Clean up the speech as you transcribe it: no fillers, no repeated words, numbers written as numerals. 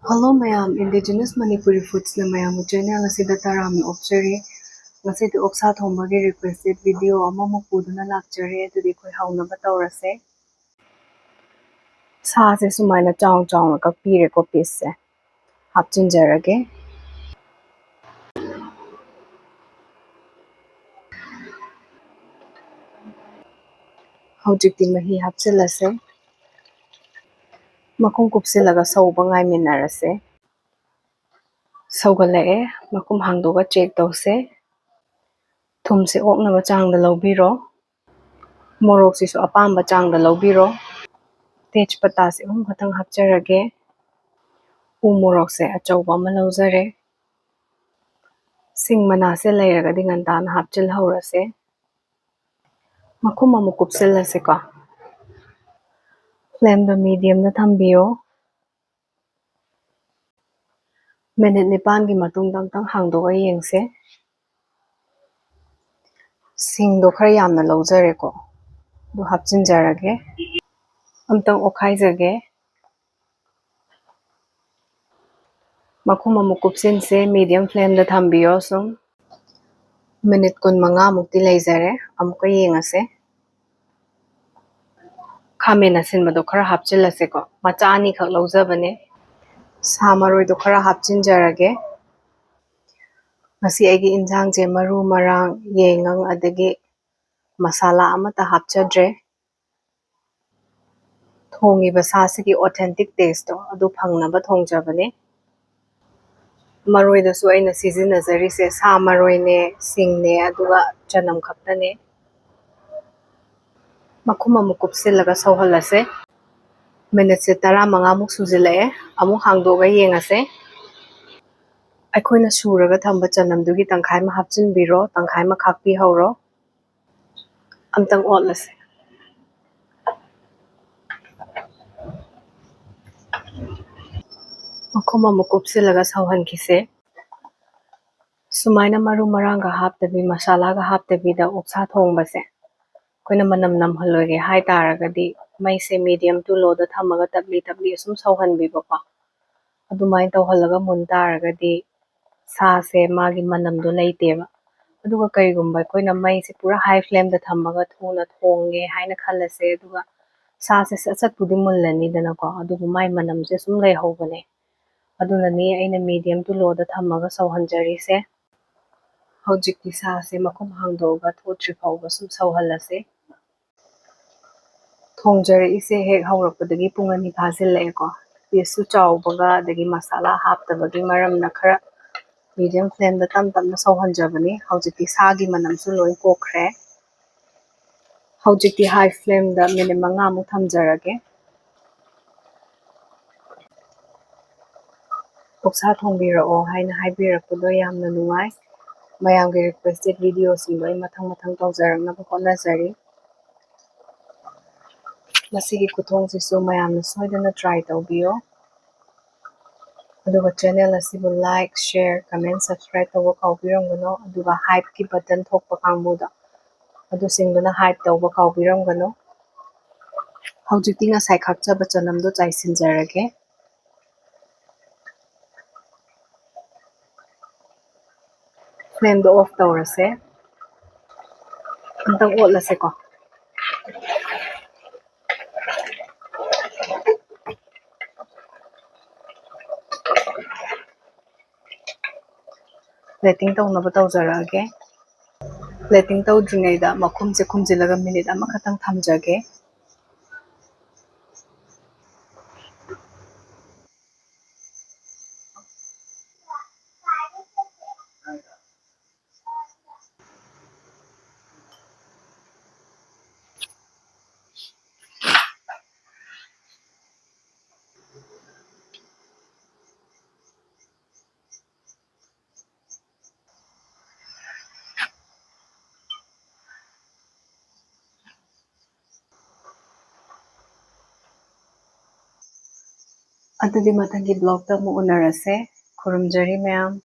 Hello mayam, Indigenous Manipuri Foods na mayam channel asida taram observe. Ngasi oksa thongba gi requested video amamuk puduna lakjare adudi khoi haunaba tawrase. Sa se sumaina chong chong ka pire ko piece se. Hapchinjarage. Haujikti mahi hapchilase. Makum kupsilaga sauba ngai minarase. Saugalae makum hangdoga check tawse. Thumse oknaba changda lawbiro. Morok sisu apamba changda lawbiro. Tejpata se khatang hapjarage. Morok se achauba ma lawjare. Sing manase lairagadi ngantana hapchil haurase. Makum amuk kupsilase ko. Flame do medium na thambiyo. Minute nipan gi matung tang hangdoga yengse. Sing do khara yamna lawjare ko. Do hapchinjarage. Amtang okhaijage. Makum amuk kupsinse medium flame da thambiyo sum. Minute kun manga mukti laijare. Amuka yengase. Khamena sinbado khara hapchilase ko. Macha ani khak lawjabane. Samaroi do khara hapchinjarage. Ngasi aigi injang je maru marang yengang adagi masala amata hapchadre. Thongi basasi ki authentic taste to adu phangnaba thongjabane. Maroi da su aina sizinazari se samaroi ne sing ne aduga chanam khaktane. Makum amuk kupsilaga sauhalase. Minute se tara manga muk sujilae. Amuk hangdoga yengase. Aikoina suraga thamba chanamdugi tangkhai ma hapchinbiro, tangkhai ma khakpi hauro. Amtang otlase. Makum amuk kupsilaga sauhankise. Sumaina maru maranga haptabi masala ga haptabi da oksa thongba se. Koina manam namhaloge hai taragadi mai se medium to low da thamaga tabli asum sauhanbiba pa. Adumai tawhalaga mun taragadi sa se magi manam do leiteba. Aduga karigumba koina mai se pura high flame da thamaga thuna thonge haina khalase aduga sa se sat pudi mullani dana ko aduga mai manam se sum leihobane. Aduna ni aina medium to low da thamaga sauhanjari se. Haujikti sa se makum hangdoga thotri phawga sum sauhalase. Thongjare ise hek haurakpadagi pungani phajillai ko. Yesu chawbaga adagi masala haptabagi maramna khara medium flame da tamna sauhanjabani. Haujikti sagi manam su loi kokre. Haujikti high flame da minute manga mu thamjarage. Oksa thongbirao haina haibirakpado yamna nungai. Mayamgi requested videos singdo mathang tawjaraknaba hotnajari. Masigi kuthong sisu mayamna soidana try tawbiyo. Aduga channel asibu like, share, comment, subscribe tawba kawbiramgano. Aduga hype ki button thokpa kangbuda. Adu singduna hype tawba kawbiramgano. Haujikti ngasai khakjaba chanamdo chaisinjarage. Flame do off tawrase. Amtang otlase ko. Plating tawnaba tawjarage. Plating tawdringaida makhumse khumjilaga minute ama khatang thamjage. Adudi mathangi blog ta mu unarase. Khurumjari mayam.